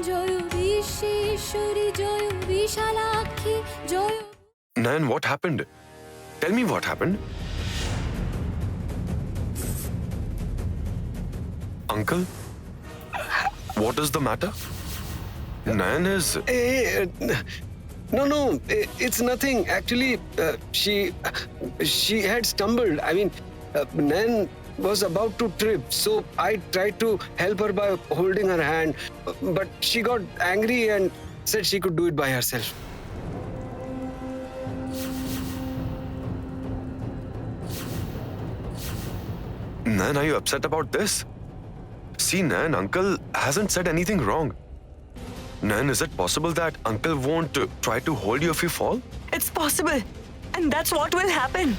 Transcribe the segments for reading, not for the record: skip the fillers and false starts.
Joy Bishweshwari Joy Bishalakshi Joy Nan, what happened? Tell me what happened. Uncle? What is the matter? Nan is... No, it's nothing. Actually, she had stumbled. I mean, Nan was about to trip, so I tried to help her by holding her hand, but she got angry and said she could do it by herself. Nan, are you upset about this? See, Nan, Uncle hasn't said anything wrong. Nan, is it possible that Uncle won't try to hold you if you fall? It's possible. And that's what will happen.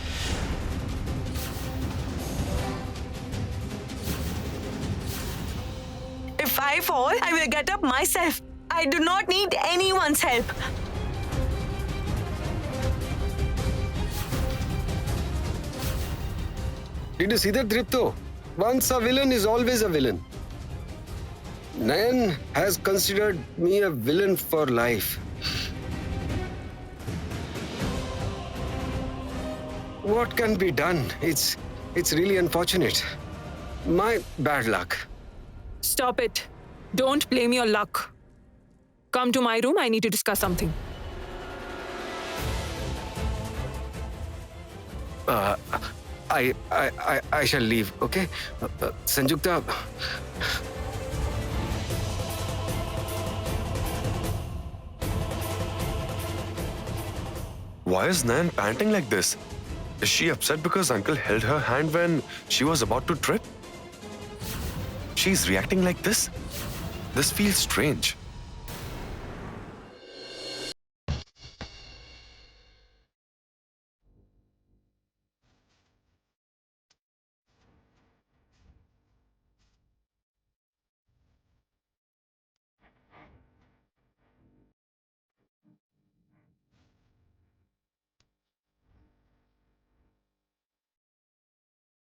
If I fall, I will get up myself. I do not need anyone's help. Did you see that, Dripto? Once a villain is always a villain. Nayan has considered me a villain for life. What can be done? It's really unfortunate. My bad luck. Stop it. Don't blame your luck. Come to my room. I need to discuss something. I shall leave, okay? Sanjukta. Why is Nan panting like this? Is she upset because Uncle held her hand when she was about to trip? She's reacting like this? This feels strange.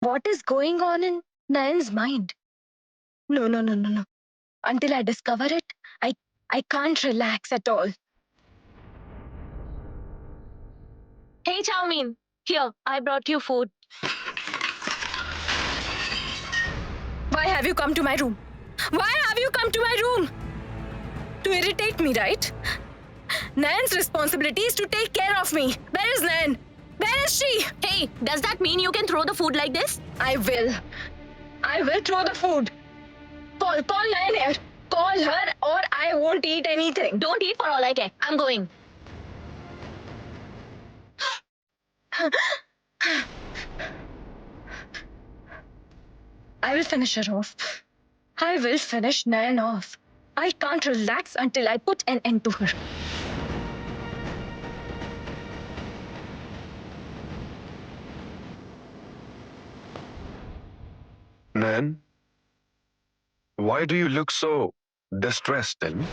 What is going on in Nayan's mind? No. Until I discover it, I can't relax at all. Hey, Chowmein. Here, I brought you food. Why have you come to my room? Why have you come to my room? To irritate me, right? Nayan's responsibility is to take care of me. Where is Nayan? Where is she? Hey, does that mean you can throw the food like this? I will throw the food. Call Nayan here. Call her or I won't eat anything. Don't eat for all I care. I'm going. I will finish her off. I will finish Nayan off. I can't relax until I put an end to her. Nan, why do you look so distressed? Tell me.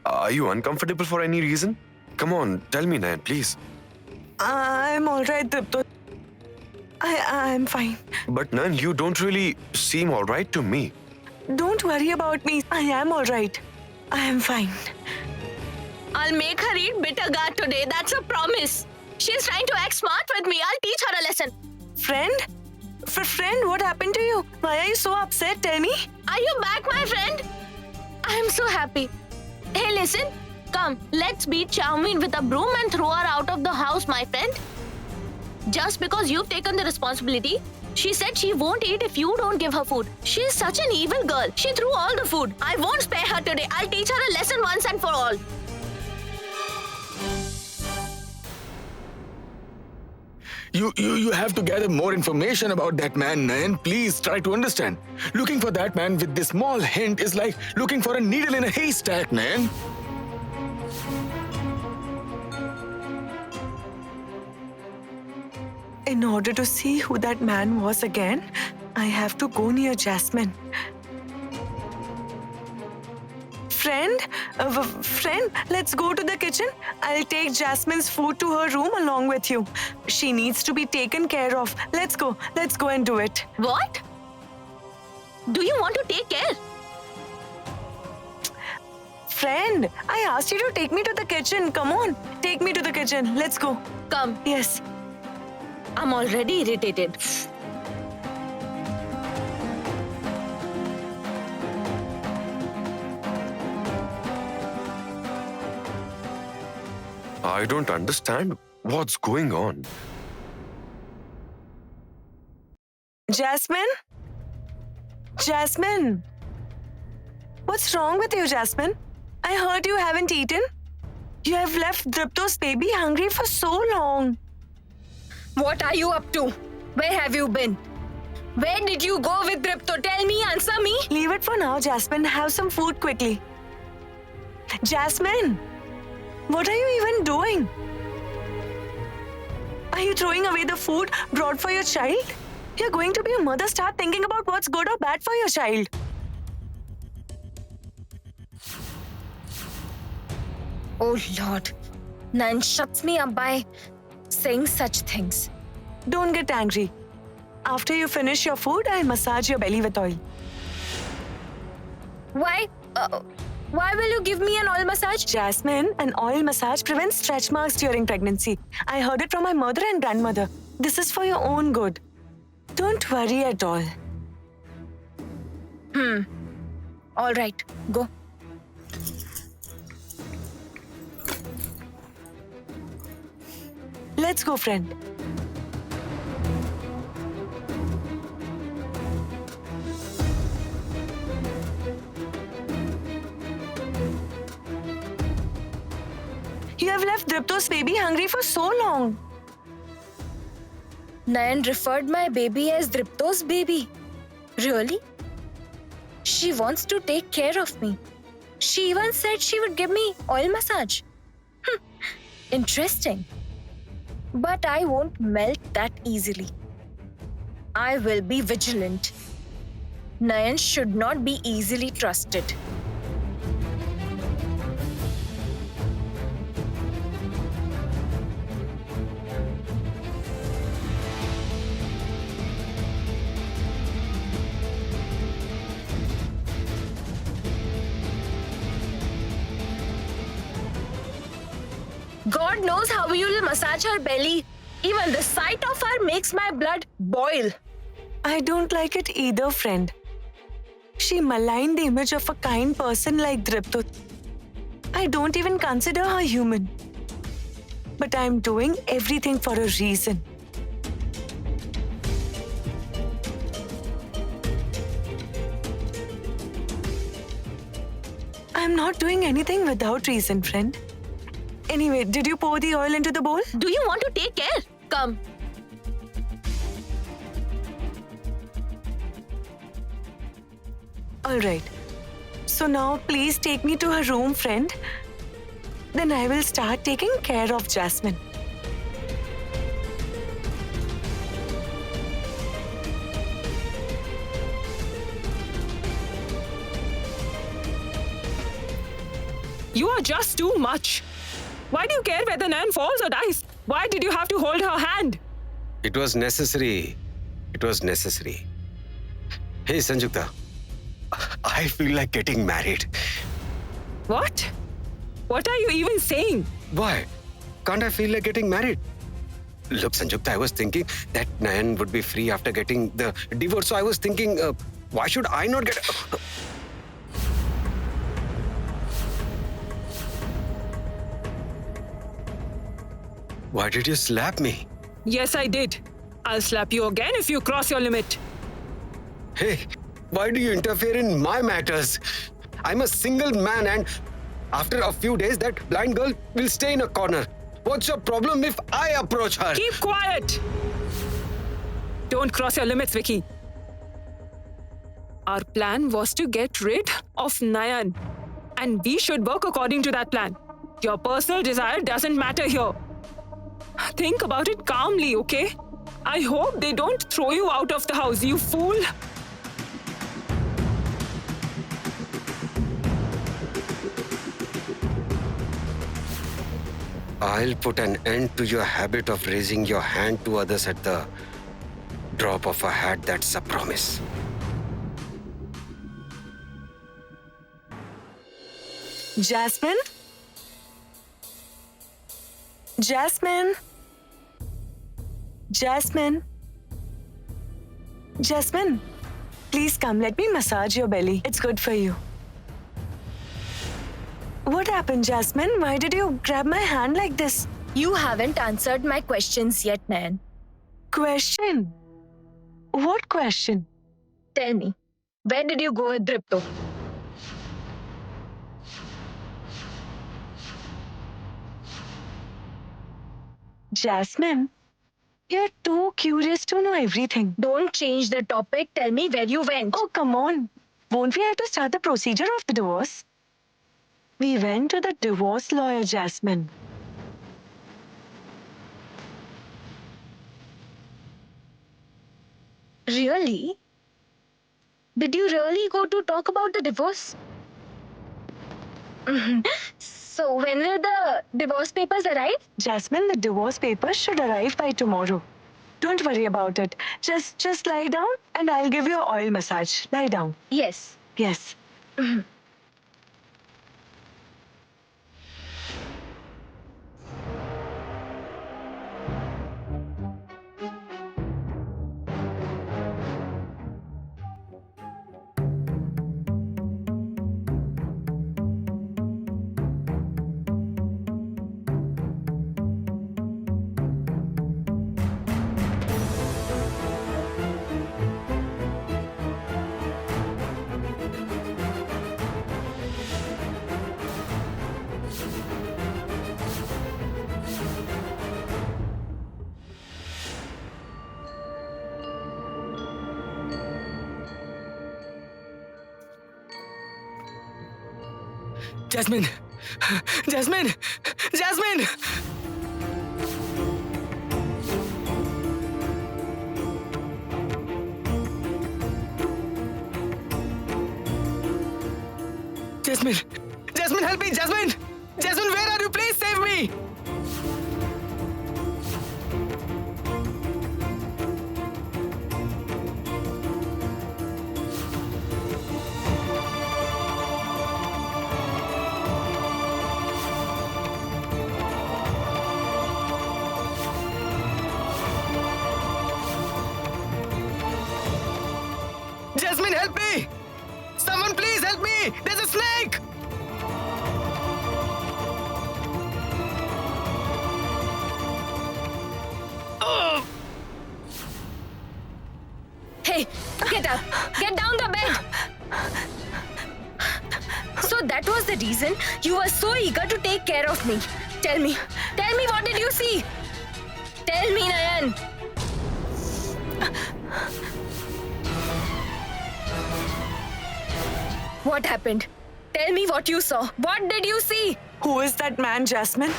Are you uncomfortable for any reason? Come on, tell me, Nan, please. I'm all right, Dripto. I'm fine. But Nan, you don't really seem all right to me. Don't worry about me. I am all right. I am fine. I'll make her eat bitter gourd today. That's a promise. She's trying to act smart with me. I'll teach her a lesson. Friend? Friend, what happened to you? Why are you so upset? Tell me. Are you back, my friend? I'm so happy. Hey, listen. Come, let's beat Chowmein with a broom and throw her out of the house, my friend. Just because you've taken the responsibility, she said she won't eat if you don't give her food. She's such an evil girl. She threw all the food. I won't spare her today. I'll teach her a lesson once and for all. You have to gather more information about that man, Nayan. Please try to understand. Looking for that man with this small hint is like looking for a needle in a haystack, Nayan. In order to see who that man was again, I have to go near Jasmine. Friend, let's go to the kitchen. I'll take Jasmine's food to her room along with you. She needs to be taken care of. Let's go and do it. What? Do you want to take care? friend. I asked you to take me to the kitchen. Come on, take me to the kitchen. Let's go. Come. Yes. I'm already irritated. I don't understand what's going on. Jasmine? Jasmine? What's wrong with you, Jasmine? I heard you haven't eaten. You have left Dripto's baby hungry for so long. What are you up to? Where have you been? Where did you go with Dripto? Tell me, answer me. Leave it for now, Jasmine. Have some food quickly. Jasmine, what are you even doing? Are you throwing away the food brought for your child? You're going to be a mother. Start thinking about what's good or bad for your child. Oh Lord. Nan shuts me up by saying such things. Don't get angry. After you finish your food, I'll massage your belly with oil. Why? Why will you give me an oil massage? Jasmine, an oil massage prevents stretch marks during pregnancy. I heard it from my mother and grandmother. This is for your own good. Don't worry at all. All right, go. Let's go, friend. You have left Dripto's baby hungry for so long. Nayan referred my baby as Dripto's baby. Really? She wants to take care of me. She even said she would give me oil massage. Interesting. But I won't melt that easily. I will be vigilant. Nayan should not be easily trusted. God knows how you will massage her belly. Even the sight of her makes my blood boil. I don't like it either, friend. She maligned the image of a kind person like Dripto. I don't even consider her human. But I'm doing everything for a reason. I'm not doing anything without reason, friend. Anyway, did you pour the oil into the bowl? Do you want to take care? Come. All right. So now please take me to her room, friend. Then I will start taking care of Jasmine. You are just too much. Why do you care whether Nan falls or dies? Why did you have to hold her hand? It was necessary. It was necessary. Hey, Sanjukta. I feel like getting married. What? What are you even saying? Why? Can't I feel like getting married? Look, Sanjukta, I was thinking that Nayan would be free after getting the divorce. So I was thinking, why should I not get... Why did you slap me? Yes, I did. I'll slap you again if you cross your limit. Hey, why do you interfere in my matters? I'm a single man and after a few days that blind girl will stay in a corner. What's your problem if I approach her? Keep quiet! Don't cross your limits, Vicky. Our plan was to get rid of Nayan. And we should work according to that plan. Your personal desire doesn't matter here. Think about it calmly, okay? I hope they don't throw you out of the house, you fool! I'll put an end to your habit of raising your hand to others at the drop of a hat. That's a promise. Jasmine? Jasmine? Jasmine? Jasmine, please come. Let me massage your belly. It's good for you. What happened, Jasmine? Why did you grab my hand like this? You haven't answered my questions yet, Nayan. Question? What question? Tell me, where did you go with Dripto? Jasmine, you're too curious to know everything. Don't change the topic. Tell me where you went. Oh, come on. Won't we have to start the procedure of the divorce? We went to the divorce lawyer, Jasmine. Really? Did you really go to talk about the divorce? So when will the divorce papers arrive? Jasmine, the divorce papers should arrive by tomorrow. Don't worry about it. Just lie down and I'll give you an oil massage. Lie down. Yes. Yes. Jasmine! Jasmine! Jasmine! Jasmine! Jasmine, help me! Jasmine! Jasmine, where are you? Please save me! Jasmine, help me! Someone please help me! There's a snake! Oh! Hey, get up. Get down the bed. So that was the reason you were so eager to take care of me. Tell me what did you see? Tell me, Nayan. What happened? Tell me what you saw. What did you see? Who is that man, Jasmine?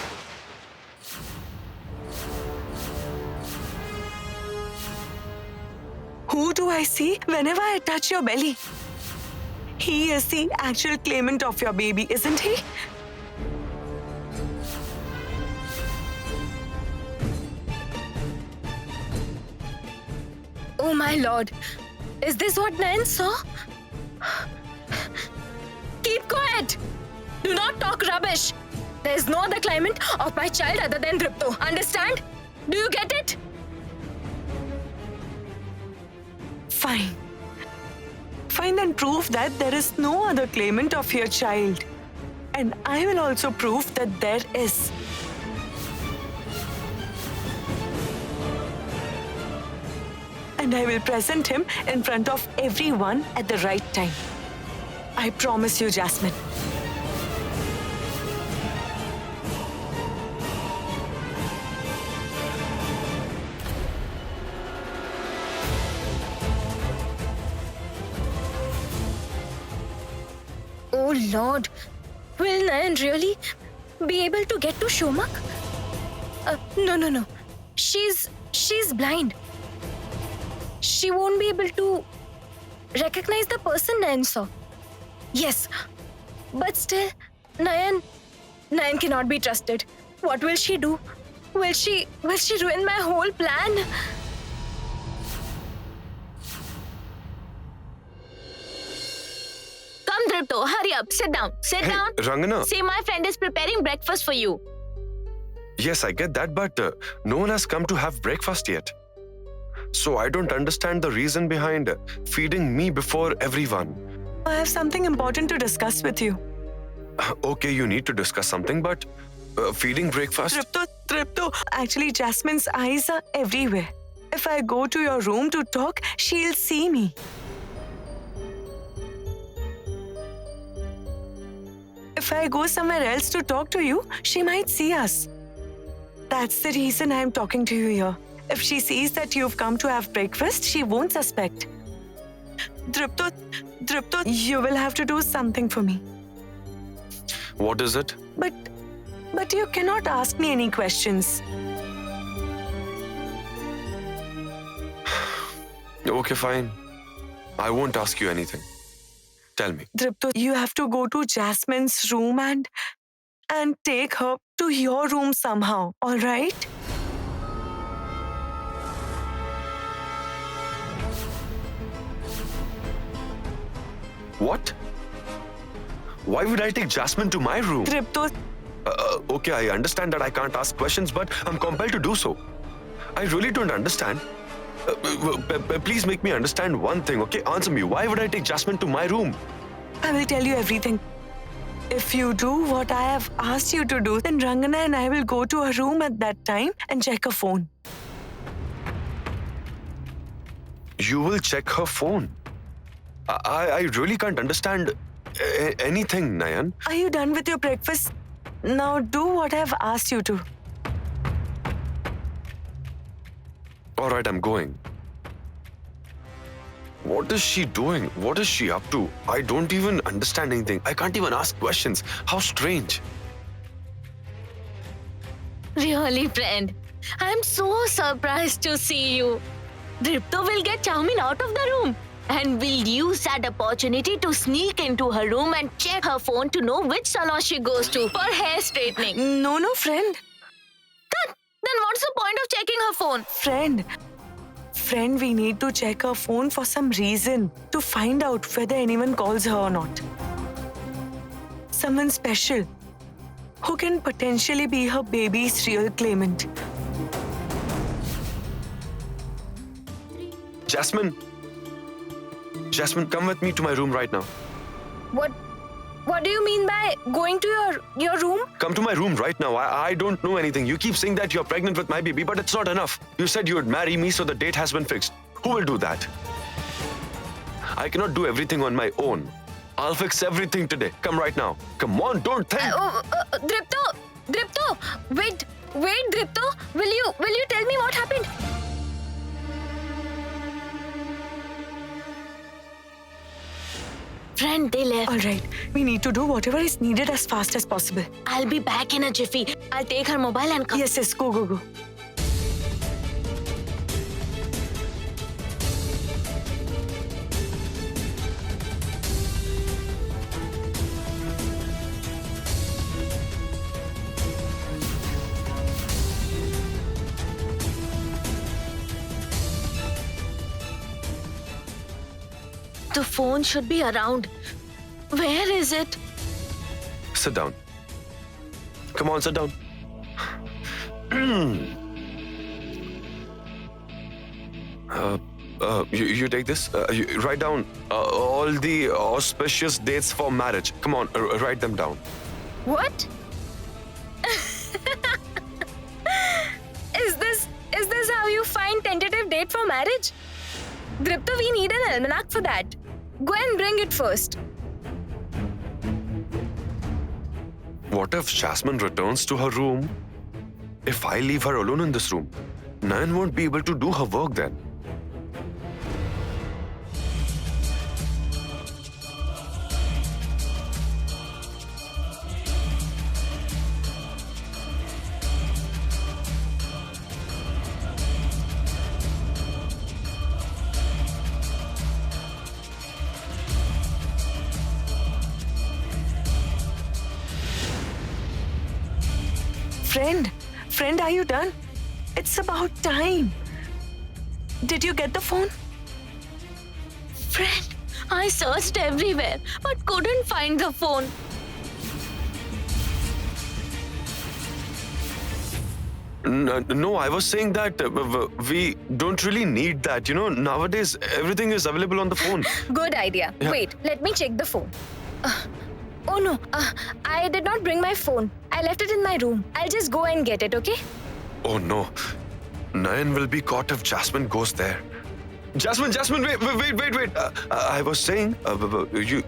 Who do I see whenever I touch your belly? He is the actual claimant of your baby, isn't he? Oh my lord. Is this what Nayan saw? Keep quiet. Do not talk rubbish. There is no other claimant of my child other than Dripto. Understand? Do you get it? Fine. Fine, then prove that there is no other claimant of your child. And I will also prove that there is. And I will present him in front of everyone at the right time. I promise you, Jasmine. Oh lord. Will Nayan really be able to get to Shomak? No. She's blind. She won't be able to recognize the person Nayan saw. Yes, but still, Nayan cannot be trusted. What will she do? Will she ruin my whole plan? Come, Dripto, hurry up. Sit down. Sit Hey, down. Rangana. See, my friend is preparing breakfast for you. Yes, I get that, but no one has come to have breakfast yet. So I don't understand the reason behind feeding me before everyone. I have something important to discuss with you. Okay, you need to discuss something, but feeding breakfast? Tripto, actually Jasmine's eyes are everywhere. If I go to your room to talk, she'll see me. If I go somewhere else to talk to you, she might see us. That's the reason I'm talking to you here. If she sees that you've come to have breakfast, she won't suspect. Dripto, you will have to do something for me. What is it? But you cannot ask me any questions. Okay, fine. I won't ask you anything. Tell me. Dripto, you have to go to Jasmine's room and take her to your room somehow, all right? What? Why would I take Jasmine to my room? Dripto, Okay, I understand that I can't ask questions, but I'm compelled to do so. I really don't understand. Please make me understand one thing, okay? Answer me. Why would I take Jasmine to my room? I will tell you everything. If you do what I have asked you to do, then Rangana and I will go to her room at that time and check her phone. You will check her phone. I really can't understand anything, Nayan. Are you done with your breakfast? Now do what I have asked you to. All right, I'm going. What is she doing? What is she up to? I don't even understand anything. I can't even ask questions. How strange. Really, friend. I'm so surprised to see you. Dripto will get Chowmin out of the room and will use that opportunity to sneak into her room and check her phone to know which salon she goes to for hair straightening. No, friend. Then what's the point of checking her phone? Friend, we need to check her phone for some reason to find out whether anyone calls her or not. Someone special who can potentially be her baby's real claimant. Jasmine, come with me to my room right now. What do you mean by going to your room? Come to my room right now. I don't know anything. You keep saying that you're pregnant with my baby, but it's not enough. You said you would marry me, so the date has been fixed. Who will do that? I cannot do everything on my own. I'll fix everything today. Come right now. Come on, don't think. Dripto! Wait, Dripto! Will you tell me what happened? Friend, they left. All right, we need to do whatever is needed as fast as possible. I'll be back in a jiffy. I'll take her mobile and come. Yes, go. The phone should be around. Where is it? Sit down. Come on, sit down. You take this. You write down all the auspicious dates for marriage. Come on, write them down. What? Is this how you find tentative date for marriage? Dripto, we need an almanac for that. Go and bring it first. What if Jasmine returns to her room? If I leave her alone in this room, Nayan won't be able to do her work then. Friend, are you done? It's about time. Did you get the phone? Friend, I searched everywhere but couldn't find the phone. No, I was saying that we don't really need that. You know, nowadays everything is available on the phone. Good idea. Yeah. Wait, let me check the phone. Oh no, I did not bring my phone. I left it in my room. I'll just go and get it, okay? Oh no, Nayan will be caught if Jasmine goes there. Jasmine, wait. I was saying,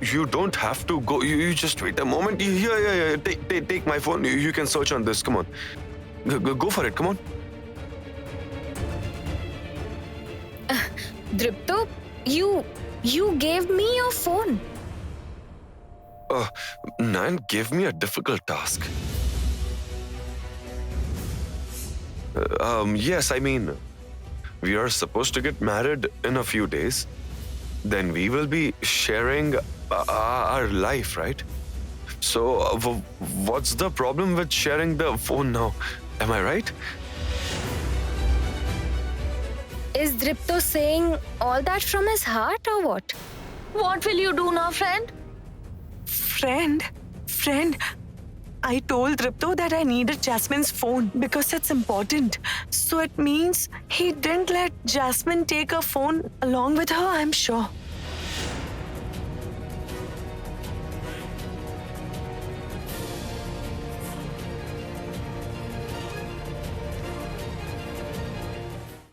you don't have to go. You just wait a moment. Here. Take my phone. You can search on this. Come on. Go for it. Come on. Dripto, you gave me your phone. Nayan gave me a difficult task. Yes, I mean, we are supposed to get married in a few days. Then we will be sharing our life, right? So, what's the problem with sharing the phone now? Am I right? Is Dripto saying all that from his heart or what? What will you do now, friend? Friend, I told Dripto that I needed Jasmine's phone because it's important. So it means he didn't let Jasmine take her phone along with her, I'm sure.